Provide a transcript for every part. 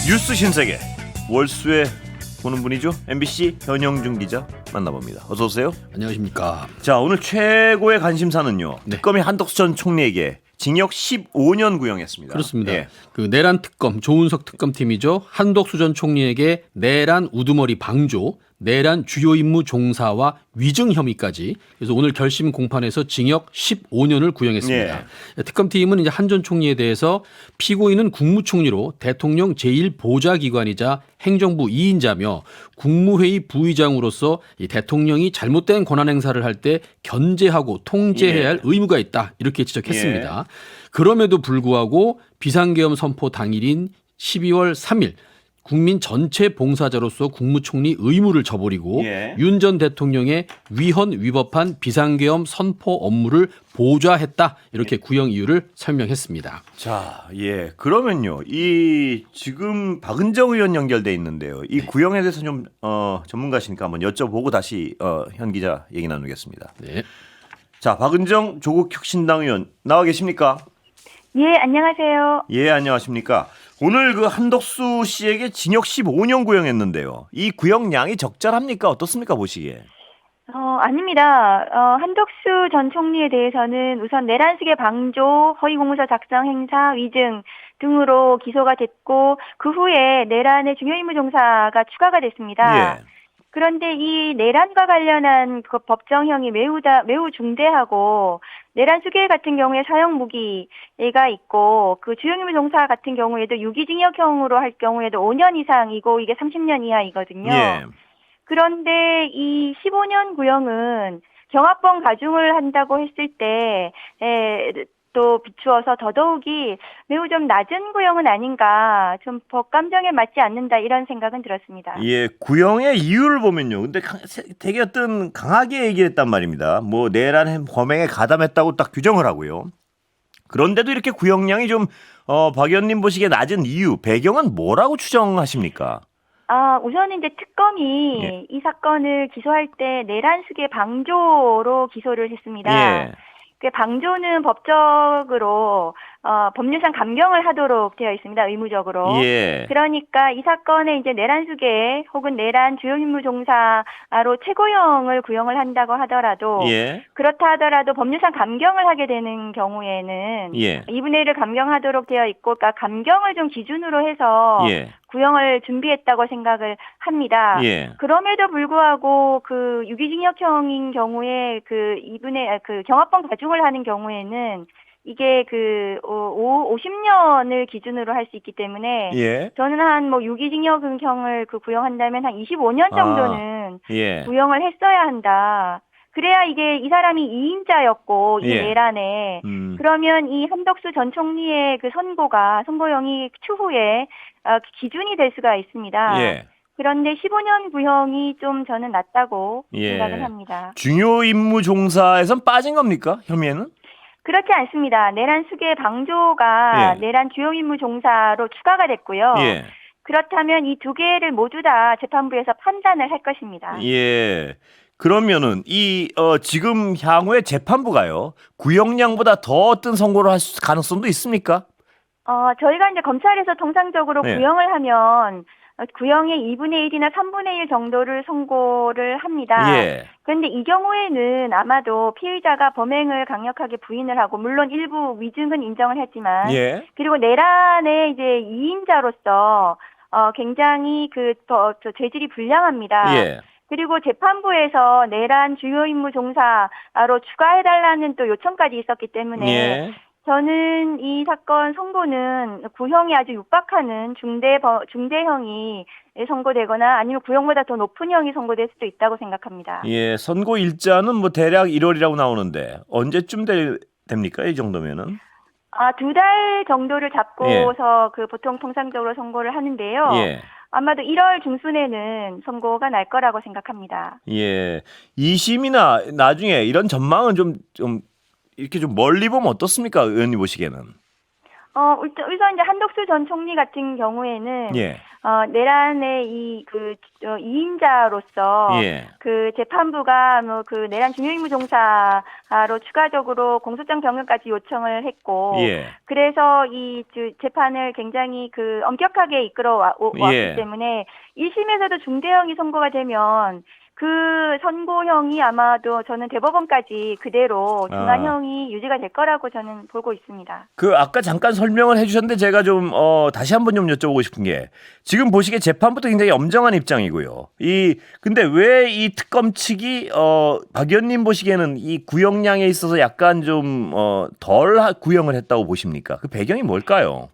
뉴스 신세계 월수에 보는 분이죠. MBC 현영준 기자 만나봅니다. 어서 오세요. 안녕하십니까. 자, 오늘 최고의 관심사는요. 네. 특검이 한덕수 전 총리에게 징역 15년 구형했습니다. 그렇습니다. 예. 그 내란 특검 조은석 특검팀이죠. 한덕수 전 총리에게 내란 우두머리 방조, 내란 주요 임무 종사와 위증 혐의까지. 그래서 오늘 결심 공판에서 징역 15년을 구형했습니다. 특검팀은 이제 한 전 총리에 대해서 피고인은 국무총리로 대통령 제1보좌기관이자 행정부 2인자며 국무회의 부의장으로서 이 대통령이 잘못된 권한 행사를 할 때 견제하고 통제해야 할 의무가 있다. 이렇게 지적했습니다. 그럼에도 불구하고 비상계엄 선포 당일인 12월 3일 국민 전체 봉사자로서 국무총리 의무를 저버리고 윤 전 대통령의 위헌 위법한 비상계엄 선포 업무를 보좌했다. 이렇게 구형 이유를 설명했습니다. 자, 그러면요. 이 지금 박은정 의원 연결돼 있는데요. 이 구형에 대해서 좀 전문가시니까 한번 여쭤보고 다시 현 기자 얘기 나누겠습니다. 네. 자, 박은정 조국 혁신당 의원 나와 계십니까? 예, 안녕하세요. 예, 안녕하십니까. 오늘 그 한덕수 씨에게 징역 15년 구형했는데요. 이 구형량이 적절합니까? 어떻습니까, 보시기에? 아닙니다. 한덕수 전 총리에 대해서는 우선 내란식의 방조, 허위공문서 작성 행사, 위증 등으로 기소가 됐고 그 후에 내란의 중요임무 종사가 추가가 됐습니다. 예. 그런데 이 내란과 관련한 그 법정형이 매우 중대하고 내란 수괴 같은 경우에 사형 무기가 있고 그 주요임무 종사 같은 경우에도 유기징역형으로 할 경우에도 5년 이상이고 이게 30년 이하이거든요. 예. 그런데 이 15년 구형은 경합범 가중을 한다고 했을 때 또 비추어서 더더욱이 매우 좀 낮은 구형은 아닌가, 좀 법 감정에 맞지 않는다 이런 생각은 들었습니다. 예, 구형의 이유를 보면요. 근데 되게 강하게 얘기했단 말입니다. 뭐 내란 범행에 가담했다고 딱 규정을 하고요. 그런데도 이렇게 구형량이 좀 박 의원님 보시기에 낮은 이유, 배경은 뭐라고 추정하십니까? 우선은 이제 특검이 이 사건을 기소할 때 내란 수괴 방조로 기소를 했습니다. 예. 그 방조는 법적으로 법률상 감경을 하도록 되어 있습니다. 의무적으로. 예. 그러니까 이 사건에 이제 내란 수괴 혹은 내란 주요 임무 종사로 최고형을 구형을 한다고 하더라도 그렇다 하더라도 법률상 감경을 하게 되는 경우에는 2분의 1을 감경하도록 되어 있고, 그러니까 감경을 좀 기준으로 해서 구형을 준비했다고 생각을 합니다. 그럼에도 불구하고 그 유기징역형인 경우에 그 경합범 가중을 하는 경우에는 이게 50년을 기준으로 할 수 있기 때문에 저는 한 유기징역형을 구형한다면 한 25년 정도는 구형을 했어야 한다. 그래야 이게 이 사람이 2인자였고 이 내란에 그러면 이 한덕수 전 총리의 그 선고형이 추후에 기준이 될 수가 있습니다. 그런데 15년 구형이 좀 저는 낮다고 생각을 합니다. 중요 임무 종사에선 빠진 겁니까? 혐의에는? 그렇지 않습니다. 내란 수괴 방조가 내란 주요 임무 종사로 추가가 됐고요. 그렇다면 이 두 개를 모두 다 재판부에서 판단을 할 것입니다. 그러면은 지금 향후에 재판부가요, 구형량보다 더 어떤 선고를 할 가능성도 있습니까? 저희가 이제 검찰에서 통상적으로 구형을 하면 구형의 2분의 1이나 3분의 1 정도를 선고를 합니다. 그런데 이 경우에는 아마도 피의자가 범행을 강력하게 부인을 하고, 물론 일부 위증은 인정을 했지만, 그리고 내란의 이제 2인자로서 굉장히 죄질이 불량합니다. 그리고 재판부에서 내란 주요 임무 종사로 추가해달라는 또 요청까지 있었기 때문에 저는 이 사건 선고는 구형이 아주 육박하는 중대형이 선고되거나 아니면 구형보다 더 높은 형이 선고될 수도 있다고 생각합니다. 선고 일자는 뭐 대략 1월이라고 나오는데 언제쯤 됩니까? 이 정도면은? 2달 정도를 잡고서 보통 통상적으로 선고를 하는데요. 아마도 1월 중순에는 선고가 날 거라고 생각합니다. 2심이나 나중에 이런 전망은 좀 이렇게 좀 멀리 보면 어떻습니까, 의원님 보시기에는? 우선 이제 한덕수 전 총리 같은 경우에는 내란의 이 2인자로서 예. 그 재판부가 그 내란 중요임무 종사로 추가적으로 공소장 변경까지 요청을 했고 예. 그래서 이 재판을 굉장히 그 엄격하게 이끌어 왔기 예. 때문에 1심에서도 중대형이 선고가 되면 그 선고형이 아마도 저는 대법원까지 그대로 중한형이 유지가 될 거라고 저는 보고 있습니다. 그 아까 잠깐 설명을 해주셨는데 제가 좀 다시 한번 좀 여쭤보고 싶은 게 지금 보시기에 재판부터 굉장히 엄정한 입장이고요. 근데 왜 이 특검 측이 박 의원님 보시기에는 이 구형량에 있어서 약간 좀 덜 구형을 했다고 보십니까? 그 배경이 뭘까요?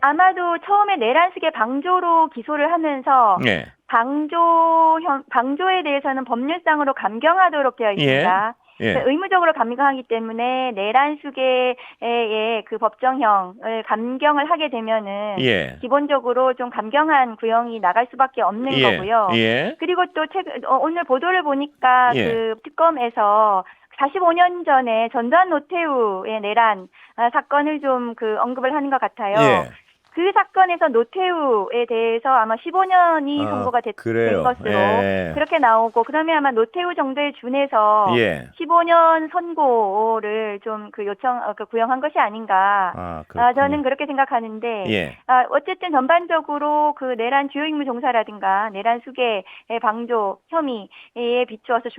아마도 처음에 내란식의 방조로 기소를 하면서 예. 방조에 대해서는 법률상으로 감경하도록 되어 있습니다. 예. 의무적으로 감경하기 때문에 내란수계의 그 법정형을 감경을 하게 되면은 예. 기본적으로 좀 감경한 구형이 나갈 수밖에 없는 거고요. 예. 그리고 또 오늘 보도를 보니까 예. 그 특검에서 45년 전에 전두환 노태우의 내란 사건을 좀 그 언급을 하는 것 같아요. 예. 그 사건에서 노태우에 대해서 아마 15년이 선고가 된 것으로 그렇게 나오고 그러면 아마 노태우 정도에 준해서 15년 선고를 좀 그 구형한 것이 아닌가. 저는 그렇게 생각하는데 어쨌든 전반적으로 그 내란 주요 임무 종사라든가 내란 수계 방조 혐의에 비추어서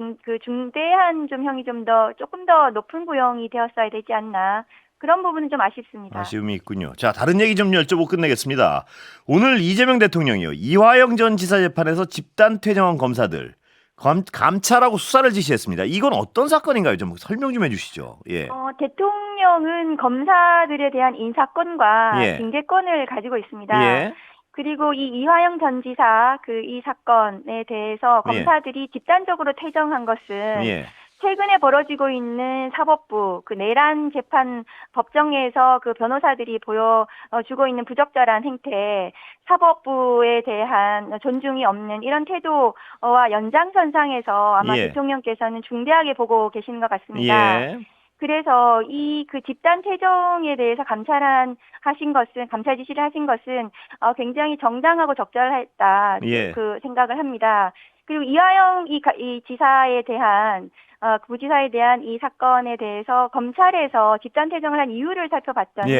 중대한 좀 형이 조금 더 높은 구형이 되었어야 되지 않나. 그런 부분은 좀 아쉽습니다. 아쉬움이 있군요. 자, 다른 얘기 좀 여쭤보고 끝내겠습니다. 오늘 이재명 대통령이요. 이화영 전 지사 재판에서 집단 퇴정한 검사들 감찰하고 수사를 지시했습니다. 이건 어떤 사건인가요? 좀 설명 좀 해주시죠. 예. 대통령은 검사들에 대한 인사권과 징계권을 가지고 있습니다. 예. 그리고 이 이화영 전 지사 이 사건에 대해서 검사들이 집단적으로 퇴정한 것은 최근에 벌어지고 있는 사법부 그 내란 재판 법정에서 그 변호사들이 보여주고 있는 부적절한 행태, 사법부에 대한 존중이 없는 이런 태도와 연장선상에서 아마 대통령께서는 중대하게 보고 계시는 것 같습니다. 그래서 그 집단 퇴정에 대해서 감찰 지시를 하신 것은 굉장히 정당하고 적절했다 그 생각을 합니다. 그리고 이화영 이 지사에 대한 부지사에 대한 이 사건에 대해서 검찰에서 집단 퇴정을 한 이유를 살펴봤더니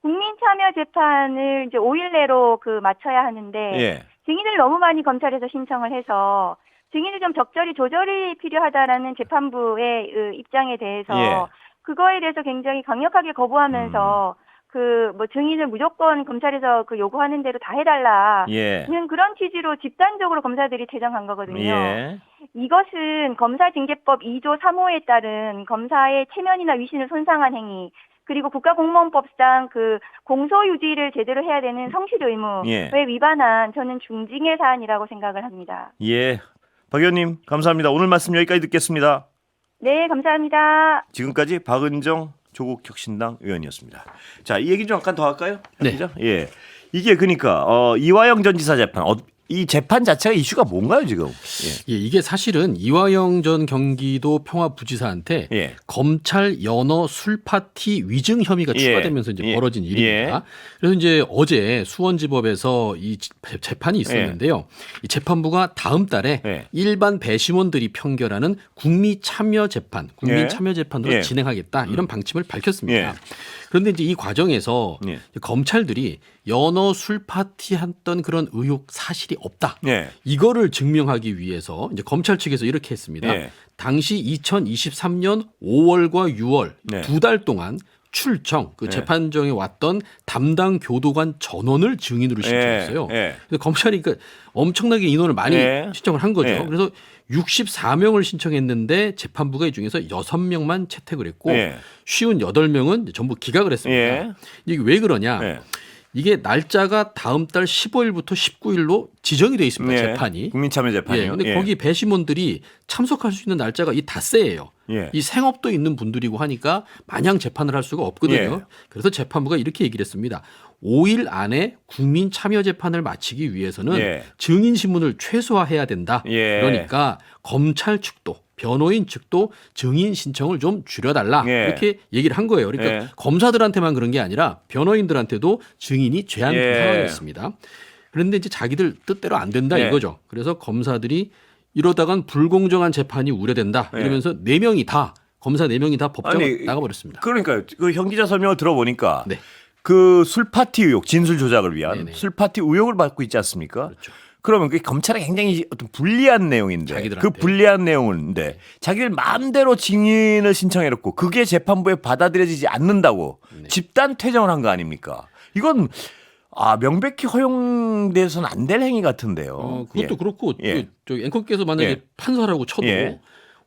국민참여재판을 이제 5일 내로 맞춰야 하는데 증인을 너무 많이 검찰에서 신청을 해서 증인을 좀 적절히 조절이 필요하다라는 재판부의 입장에 대해서 그거에 대해서 굉장히 강력하게 거부하면서 증인을 무조건 검찰에서 요구하는 대로 다 해달라는 그런 취지로 집단적으로 검사들이 퇴정한 거거든요. 이것은 검사징계법 2조 3호에 따른 검사의 체면이나 위신을 손상한 행위, 그리고 국가공무원법상 공소유지를 제대로 해야 되는 성실 의무에 위반한 저는 중징계 사안이라고 생각을 합니다. 예. 박 의원님 감사합니다. 오늘 말씀 여기까지 듣겠습니다. 네, 감사합니다. 지금까지 박은정 조국혁신당 의원이었습니다. 자, 이 얘기 좀 잠깐 더 할까요? 네. 예. 이게 그러니까 이화영 전 지사 재판 이 재판 자체가 이슈가 뭔가요 지금? 이게 사실은 이화영 전 경기도 평화부지사한테 검찰 연어 술파티 위증 혐의가 추가되면서 이제 벌어진 일입니다. 그래서 이제 어제 수원지법에서 이 재판이 있었는데요. 이 재판부가 다음 달에 일반 배심원들이 판결하는 국민참여재판으로 진행하겠다 이런 방침을 밝혔습니다. 그런데 이제 이 과정에서 검찰들이 연어 술 파티 했던 그런 의혹 사실이 없다. 이거를 증명하기 위해서 이제 검찰 측에서 이렇게 했습니다. 당시 2023년 5월과 6월 두 달 동안 출정 재판정에 왔던 담당 교도관 전원을 증인으로 신청했어요. 그래서 검찰이 엄청나게 인원을 많이 신청을 한 거죠. 그래서 64명을 신청했는데 재판부가 이 중에서 6명만 채택을 했고 58명은 전부 기각을 했습니다. 이게 왜 그러냐? 이게 날짜가 다음 달 15일부터 19일로 지정이 돼 있습니다. 재판이. 국민참여재판이요. 근데 거기 배심원들이 참석할 수 있는 날짜가 이 닷새예요. 이 생업도 있는 분들이고 하니까 마냥 재판을 할 수가 없거든요. 그래서 재판부가 이렇게 얘기를 했습니다. 5일 안에 국민참여재판을 마치기 위해서는 증인신문을 최소화해야 된다. 그러니까 검찰 측도 변호인 측도 증인 신청을 좀 줄여달라 이렇게 얘기를 한 거예요. 그러니까 검사들한테만 그런 게 아니라 변호인들한테도 증인이 제한된 상황이었습니다. 그런데 이제 자기들 뜻대로 안 된다 예. 이거죠. 그래서 검사들이 이러다간 불공정한 재판이 우려된다 이러면서 네 명이 다 검사 4명이 다 법정을 나가버렸습니다. 그러니까요. 그 형 기자 설명을 들어보니까 네. 그 술파티 의혹, 진술 조작을 위한 네네. 술파티 의혹을 받고 있지 않습니까? 그렇죠. 그러면 그게 검찰에 굉장히 어떤 불리한 내용인데 자기들한테. 그 불리한 내용인데 자기들 마음대로 증인을 신청해놓고 그게 재판부에 받아들여지지 않는다고 네. 집단 퇴정을 한 거 아닙니까? 이건 명백히 허용돼서는 안 될 행위 같은데요. 그것도 예. 그렇고 예. 저 앵커께서 만약에 예. 판사라고 쳐도 예.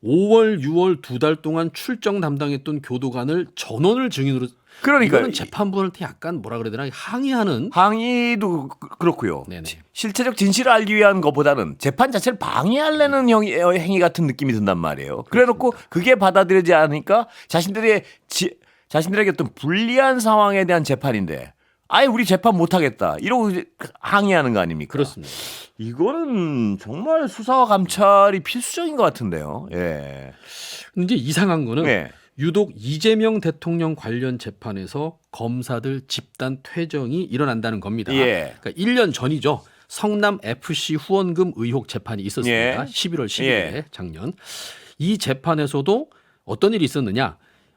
5월, 6월 2달 동안 출정 담당했던 교도관을 전원을 증인으로 그러니까요. 이거는 재판부한테 약간 뭐라 그래야 되나 항의하는 항의도 그렇고요. 네네. 실체적 진실을 알기 위한 것보다는 재판 자체를 방해하려는 행위 같은 느낌이 든단 말이에요. 그래놓고 그게 받아들여지지 않으니까 자신들에게 어떤 불리한 상황에 대한 재판인데 아예 우리 재판 못하겠다 이러고 항의하는 거 아닙니까? 그렇습니다. 이거는 정말 수사와 감찰이 필수적인 것 같은데요. 예. 이제 이상한 거는 네. 유독 이재명 대통령 관련 재판에서 검사들 집단 퇴정이 일어난다는 겁니다. 예. 그러니까 1년 전이죠. 성남 FC 후원금 의혹 재판이 있었습니다. 예. 11월 10일에 예. 작년. 이 재판에서도 어떤 일이 있었느냐.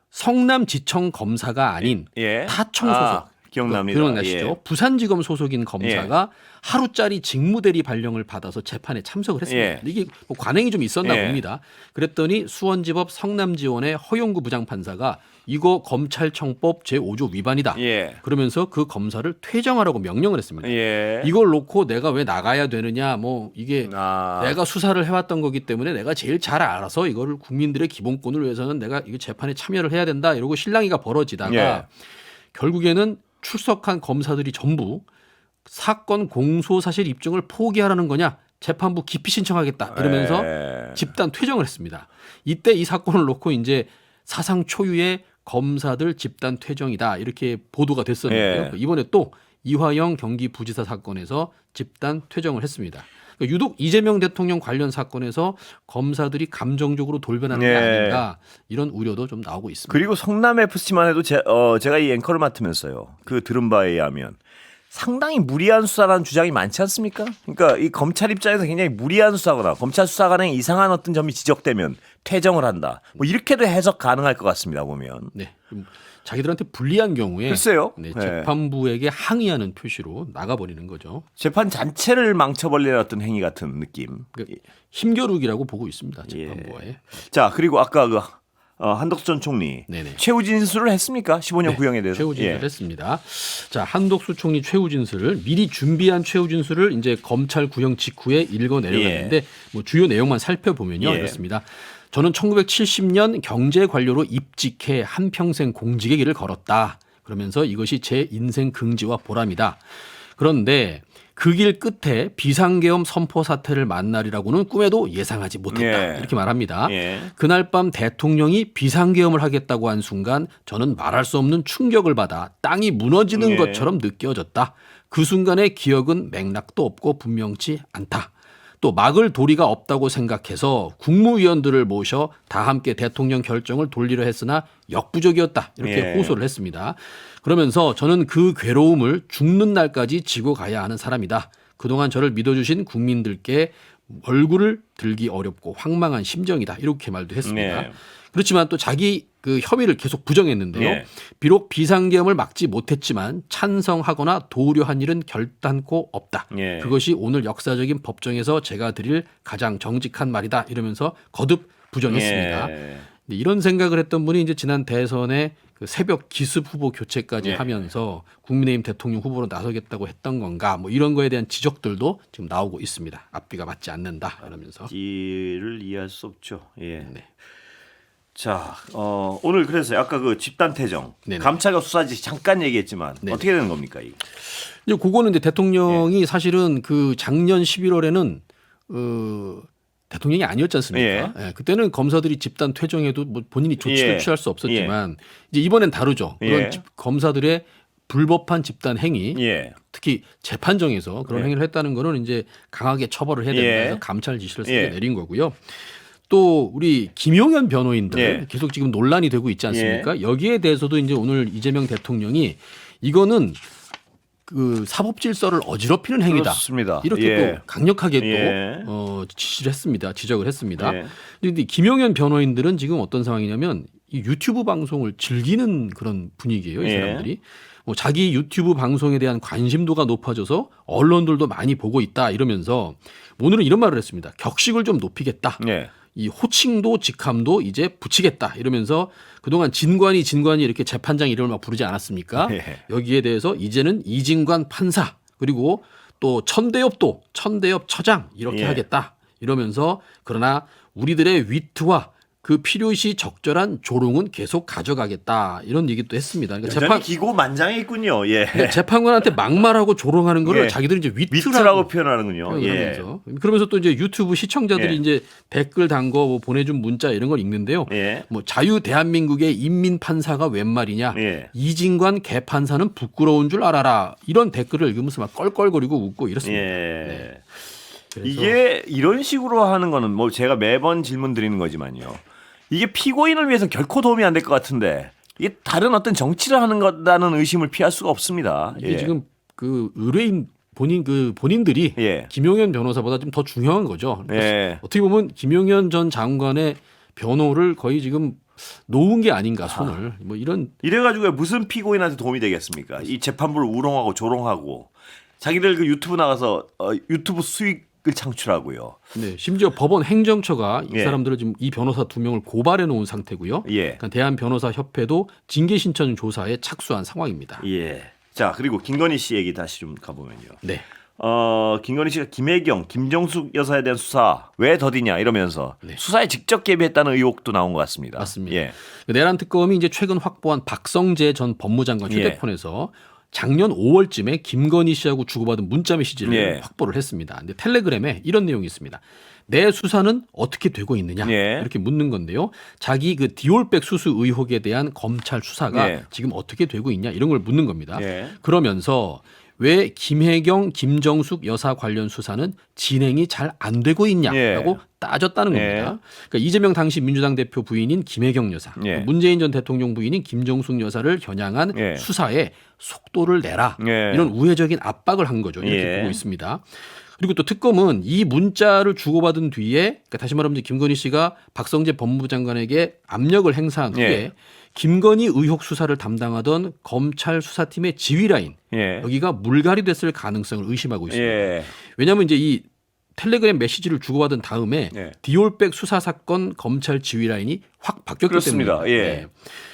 성남지청 검사가 아닌 예. 타청 소속. 기억납니다. 기억나시죠? 예. 부산지검 소속인 검사가 하루짜리 직무대리 발령을 받아서 재판에 참석을 했습니다. 예. 이게 뭐 관행이 좀 있었나 예. 봅니다. 그랬더니 수원지법 성남지원의 허용구 부장판사가 이거 검찰청법 제5조 위반이다. 예. 그러면서 그 검사를 퇴정하라고 명령을 했습니다. 예. 이걸 놓고 내가 왜 나가야 되느냐 뭐 이게 내가 수사를 해왔던 거기 때문에 내가 제일 잘 알아서 이거를 국민들의 기본권을 위해서는 내가 이거 재판에 참여를 해야 된다 이러고 실랑이가 벌어지다가 예. 결국에는 출석한 검사들이 전부 사건 공소 사실 입증을 포기하라는 거냐 재판부 기피 신청하겠다 이러면서 집단 퇴정을 했습니다. 이때 이 사건을 놓고 이제 사상 초유의 검사들 집단 퇴정이다 이렇게 보도가 됐었는데요. 이번에 또 이화영 경기부지사 사건에서 집단 퇴정을 했습니다. 그러니까 유독 이재명 대통령 관련 사건에서 검사들이 감정적으로 돌변하는 게 아닌가 이런 우려도 좀 나오고 있습니다. 그리고 성남 FC만 해도 제가 이 앵커를 맡으면서요. 그 들은 바에 의하면 상당히 무리한 수사라는 주장이 많지 않습니까? 그러니까 이 검찰 입장에서 굉장히 무리한 수사거나 검찰 수사관에 이상한 어떤 점이 지적되면 퇴정을 한다. 뭐 이렇게도 해석 가능할 것 같습니다. 보면. 네, 좀 자기들한테 불리한 경우에 글쎄요. 네, 네. 재판부에게 항의하는 표시로 나가버리는 거죠. 재판 자체를 망쳐버리는 어떤 행위 같은 느낌. 그러니까 힘겨루기라고 보고 있습니다. 예. 재판부에. 자 그리고 아까 그 한덕수 전 총리 네네. 최후 진술을 했습니까? 15년 네, 구형에 대해서. 최후 진술을 했습니다. 자, 한덕수 총리 최후 진술을 미리 준비한 최후 진술을 이제 검찰 구형 직후에 읽어 내려갔는데 뭐 주요 내용만 살펴보면요. 이렇습니다. 저는 1970년 경제 관료로 입직해 한평생 공직의 길을 걸었다. 그러면서 이것이 제 인생 긍지와 보람이다. 그런데 그 길 끝에 비상계엄 선포 사태를 만나리라고는 꿈에도 예상하지 못했다. 이렇게 말합니다. 그날 밤 대통령이 비상계엄을 하겠다고 한 순간 저는 말할 수 없는 충격을 받아 땅이 무너지는 것처럼 느껴졌다. 그 순간의 기억은 맥락도 없고 분명치 않다. 또 막을 도리가 없다고 생각해서 국무위원들을 모셔 다 함께 대통령 결정을 돌리려 했으나 역부족이었다. 이렇게 호소를 했습니다. 그러면서 저는 그 괴로움을 죽는 날까지 지고 가야 하는 사람이다. 그동안 저를 믿어주신 국민들께 얼굴을 들기 어렵고 황망한 심정이다. 이렇게 말도 했습니다. 그렇지만 또 자기 그 혐의를 계속 부정했는데요. 비록 비상계엄을 막지 못했지만 찬성하거나 도우려한 일은 결단코 없다. 그것이 오늘 역사적인 법정에서 제가 드릴 가장 정직한 말이다. 이러면서 거듭 부정했습니다. 이런 생각을 했던 분이 이제 지난 대선에 그 새벽 기습 후보 교체까지 하면서 국민의힘 대통령 후보로 나서겠다고 했던 건가 뭐 이런 거에 대한 지적들도 지금 나오고 있습니다. 앞뒤가 맞지 않는다 이러면서. 이를 이해할 수 없죠. 예. 자, 오늘 그래서 아까 그 집단 퇴정, 감찰과 수사지 잠깐 얘기했지만 어떻게 되는 겁니까? 이게? 이제 그거는 이제 대통령이 사실은 그 작년 11월에는 대통령이 아니었지 않습니까? 그때는 검사들이 집단 퇴정해도 뭐 본인이 조치를 취할 수 없었지만 이제 이번엔 다르죠. 그런 검사들의 불법한 집단 행위, 특히 재판정에서 그런 행위를 했다는 거는 이제 강하게 처벌을 해야 된다 해서 감찰 지시를 세게 내린 거고요. 또 우리 김용현 변호인들 계속 지금 논란이 되고 있지 않습니까? 여기에 대해서도 이제 오늘 이재명 대통령이 이거는 그 사법 질서를 어지럽히는 행위다. 그렇습니다. 이렇게 또 강력하게 예. 또 지시를 했습니다. 지적을 했습니다. 예. 그런데 김용현 변호인들은 지금 어떤 상황이냐면 이 유튜브 방송을 즐기는 그런 분위기예요. 이 예. 사람들이. 뭐 자기 유튜브 방송에 대한 관심도가 높아져서 언론들도 많이 보고 있다 이러면서 오늘은 이런 말을 했습니다. 격식을 좀 높이겠다. 예. 이 호칭도 직함도 이제 붙이겠다 이러면서 그동안 진관이 이렇게 재판장 이름을 막 부르지 않았습니까? 예. 여기에 대해서 이제는 이진관 판사 그리고 또 천대엽 처장 이렇게 예. 하겠다 이러면서 그러나 우리들의 위트와 그 필요시 적절한 조롱은 계속 가져가겠다 이런 얘기도 했습니다. 그러니까 여전히 기고만장해 있군요. 예. 재판관한테 막말하고 조롱하는 거를 예. 자기들이 이제 위트라고 표현하는군요. 예. 그러면서 또 이제 유튜브 시청자들이 예. 이제 댓글 단거 뭐 보내준 문자 이런 걸 읽는데요. 예. 뭐 자유 대한민국의 인민 판사가 웬 말이냐? 예. 이진관 개판사는 부끄러운 줄 알아라. 이런 댓글을 읽으면서 막 껄껄거리고 웃고 이렇습니다. 예. 그래서 이게 이런 식으로 하는 거는 뭐 제가 매번 질문 드리는 거지만요. 이게 피고인을 위해서 결코 도움이 안 될 것 같은데 이게 다른 어떤 정치를 하는 거라는 의심을 피할 수가 없습니다. 이게 예. 지금 그 의뢰인 본인들이 예. 김용현 변호사보다 좀 더 중요한 거죠. 예. 어떻게 보면 김용현 전 장관의 변호를 거의 지금 놓은 게 아닌가 손을 뭐 이런 이래가지고 무슨 피고인한테 도움이 되겠습니까? 이 재판부를 우롱하고 조롱하고 자기들 그 유튜브 나가서 유튜브 수익을 창출하고요. 네, 심지어 법원 행정처가 이 예. 사람들을 지금 이 변호사 2명을 고발해 놓은 상태고요. 예. 그러니까 대한변호사협회도 징계 신청 조사에 착수한 상황입니다. 예. 자, 그리고 김건희 씨 얘기 다시 좀 가보면요. 네. 김건희 씨가 김혜경, 김정숙 여사에 대한 수사 왜 더디냐 이러면서 네. 수사에 직접 개입했다는 의혹도 나온 것 같습니다. 맞습니다. 예. 내란 특검이 이제 최근 확보한 박성재 전 법무장관 휴대폰에서 작년 5월쯤에 김건희 씨하고 주고받은 문자 메시지를 예. 확보를 했습니다. 근데 텔레그램에 이런 내용이 있습니다. 내 수사는 어떻게 되고 있느냐 예. 이렇게 묻는 건데요. 자기 그 디올백 수수 의혹에 대한 검찰 수사가 예. 지금 어떻게 되고 있냐 이런 걸 묻는 겁니다. 예. 그러면서 왜 김혜경, 김정숙 여사 관련 수사는 진행이 잘 안 되고 있냐라고 따졌다는 겁니다. 예. 그러니까 이재명 당시 민주당 대표 부인인 김혜경 여사, 예. 문재인 전 대통령 부인인 김정숙 여사를 겨냥한 예. 수사에 속도를 내라 예. 이런 우회적인 압박을 한 거죠. 이렇게 예. 보고 있습니다. 그리고 또 특검은 이 문자를 주고받은 뒤에 그러니까 다시 말하면 이제 김건희 씨가 박성재 법무부 장관에게 압력을 행사한 후에 예. 김건희 의혹 수사를 담당하던 검찰 수사팀의 지휘라인 예. 여기가 물갈이 됐을 가능성을 의심하고 있습니다. 예. 왜냐하면 이제 이 텔레그램 메시지를 주고받은 다음에 예. 디올백 수사 사건 검찰 지휘 라인이 확 바뀌었기 그렇습니다. 때문에. 예.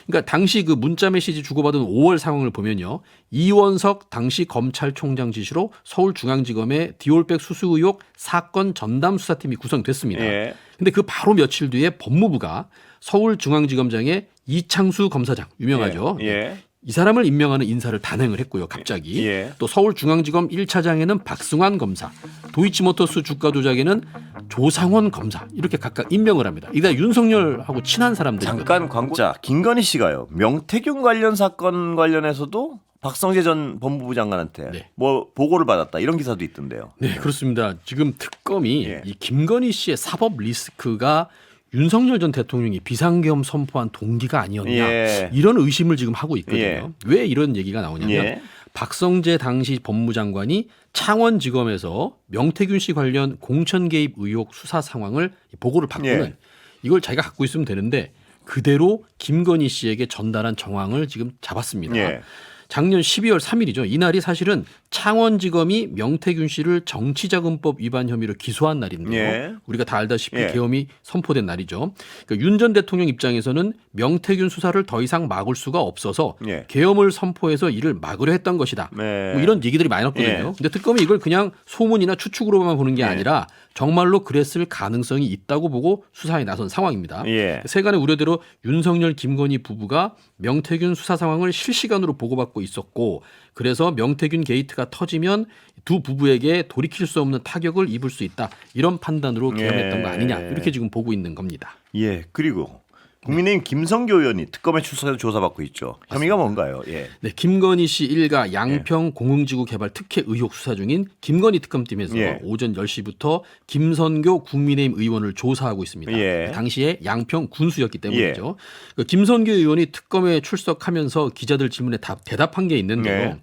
그러니까 당시 그 문자 메시지 주고받은 5월 상황을 보면요. 이원석 당시 검찰총장 지시로 서울중앙지검의 디올백 수수 의혹 사건 전담 수사팀이 구성됐습니다. 예. 근데 그 바로 며칠 뒤에 법무부가 서울중앙지검장의 이창수 검사장 유명하죠. 예. 이 사람을 임명하는 인사를 단행을 했고요. 갑자기. 예. 또 서울중앙지검 1차장에는 박승환 검사, 도이치모터스 주가 조작에는 조상원 검사 이렇게 각각 임명을 합니다. 이게 다 윤석열하고 친한 사람들이거든요. 잠깐 광자 김건희 씨가요. 명태균 관련 사건 관련해서도 박성재 전 법무부 장관한테 네. 뭐 보고를 받았다 이런 기사도 있던데요. 네, 그렇습니다. 지금 특검이 예. 이 김건희 씨의 사법 리스크가 윤석열 전 대통령이 비상계엄 선포한 동기가 아니었냐 예. 이런 의심을 지금 하고 있거든요. 예. 왜 이런 얘기가 나오냐면 예. 박성재 당시 법무장관이 창원지검에서 명태균 씨 관련 공천 개입 의혹 수사 상황을 보고를 받고는 예. 이걸 자기가 갖고 있으면 되는데 그대로 김건희 씨에게 전달한 정황을 지금 잡았습니다. 예. 작년 12월 3일이죠. 이날이 사실은 창원지검이 명태균 씨를 정치자금법 위반 혐의로 기소한 날인데요. 예. 우리가 다 알다시피 예. 계엄이 선포된 날이죠. 그러니까 윤 전 대통령 입장에서는 명태균 수사를 더 이상 막을 수가 없어서 예. 계엄을 선포해서 이를 막으려 했던 것이다. 네. 뭐 이런 얘기들이 많이 났거든요. 예. 근데 특검이 이걸 그냥 소문이나 추측으로만 보는 게 예. 아니라 정말로 그랬을 가능성이 있다고 보고 수사에 나선 상황입니다. 예. 세간의 우려대로 윤석열 김건희 부부가 명태균 수사 상황을 실시간으로 보고받고 있었고 그래서 명태균 게이트가 터지면 두 부부에게 돌이킬 수 없는 타격을 입을 수 있다. 이런 판단으로 계엄했던 거 아니냐. 이렇게 지금 보고 있는 겁니다. 예. 그리고 국민의힘 김성교 의원이 특검에 출석해서 조사받고 있죠. 혐의가 뭔가요? 예. 네, 김건희 씨 일가 양평 공흥지구 개발 특혜 의혹 수사 중인 김건희 특검팀에서 예. 오전 10시부터 김선교 국민의힘 의원을 조사하고 있습니다. 예. 당시에 양평 군수였기 때문이죠. 그 김선교 의원이 특검에 출석하면서 기자들 질문에 대답한 게 있는데요. 예.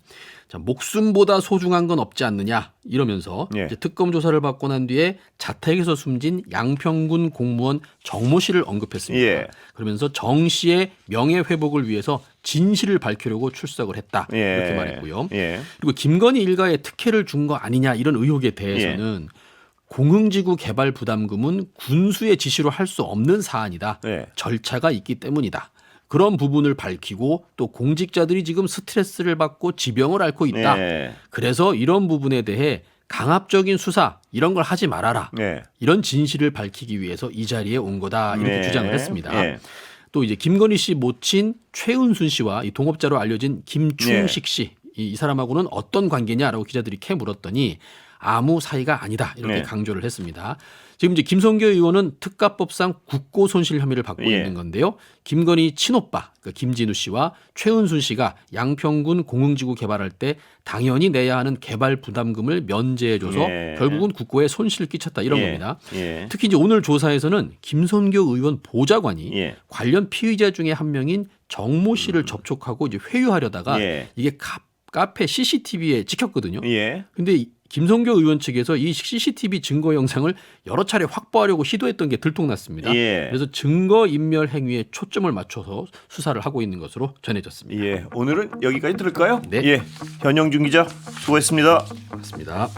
자, 목숨보다 소중한 건 없지 않느냐 이러면서 예. 이제 특검 조사를 받고 난 뒤에 자택에서 숨진 양평군 공무원 정모 씨를 언급했습니다. 예. 그러면서 정 씨의 명예 회복을 위해서 진실을 밝히려고 출석을 했다 예. 이렇게 말했고요. 예. 그리고 김건희 일가에 특혜를 준 거 아니냐 이런 의혹에 대해서는 공흥지구 개발 부담금은 군수의 지시로 할 수 없는 사안이다. 예. 절차가 있기 때문이다. 그런 부분을 밝히고 또 공직자들이 지금 스트레스를 받고 지병을 앓고 있다. 예. 그래서 이런 부분에 대해 강압적인 수사 이런 걸 하지 말아라. 예. 이런 진실을 밝히기 위해서 이 자리에 온 거다. 이렇게 예. 주장을 했습니다. 예. 또 이제 김건희 씨 모친 최은순 씨와 이 동업자로 알려진 김충식 씨. 이 사람하고는 어떤 관계냐라고 기자들이 캐 물었더니 아무 사이가 아니다. 이렇게 네. 강조를 했습니다. 지금 이제 김성교 의원은 특가법상 국고 손실 혐의를 받고 예. 있는 건데요. 김건희 친오빠 그러니까 김진우 씨와 최은순 씨가 양평군 공흥지구 개발할 때 당연히 내야 하는 개발 부담금을 면제해줘서 예. 결국은 국고에 손실을 끼쳤다 이런 예. 겁니다. 예. 특히 이제 오늘 조사에서는 김선교 의원 보좌관이 예. 관련 피의자 중에 한 명인 정모 씨를 접촉하고 이제 회유하려다가 예. 이게 카페 CCTV에 찍혔거든요. 예. 근데 김성교 의원 측에서 이 CCTV 증거 영상을 여러 차례 확보하려고 시도했던 게 들통났습니다. 예. 그래서 증거 인멸 행위에 초점을 맞춰서 수사를 하고 있는 것으로 전해졌습니다. 예. 오늘은 여기까지 들을까요? 네. 예. 현영준 기자 수고했습니다. 맞습니다.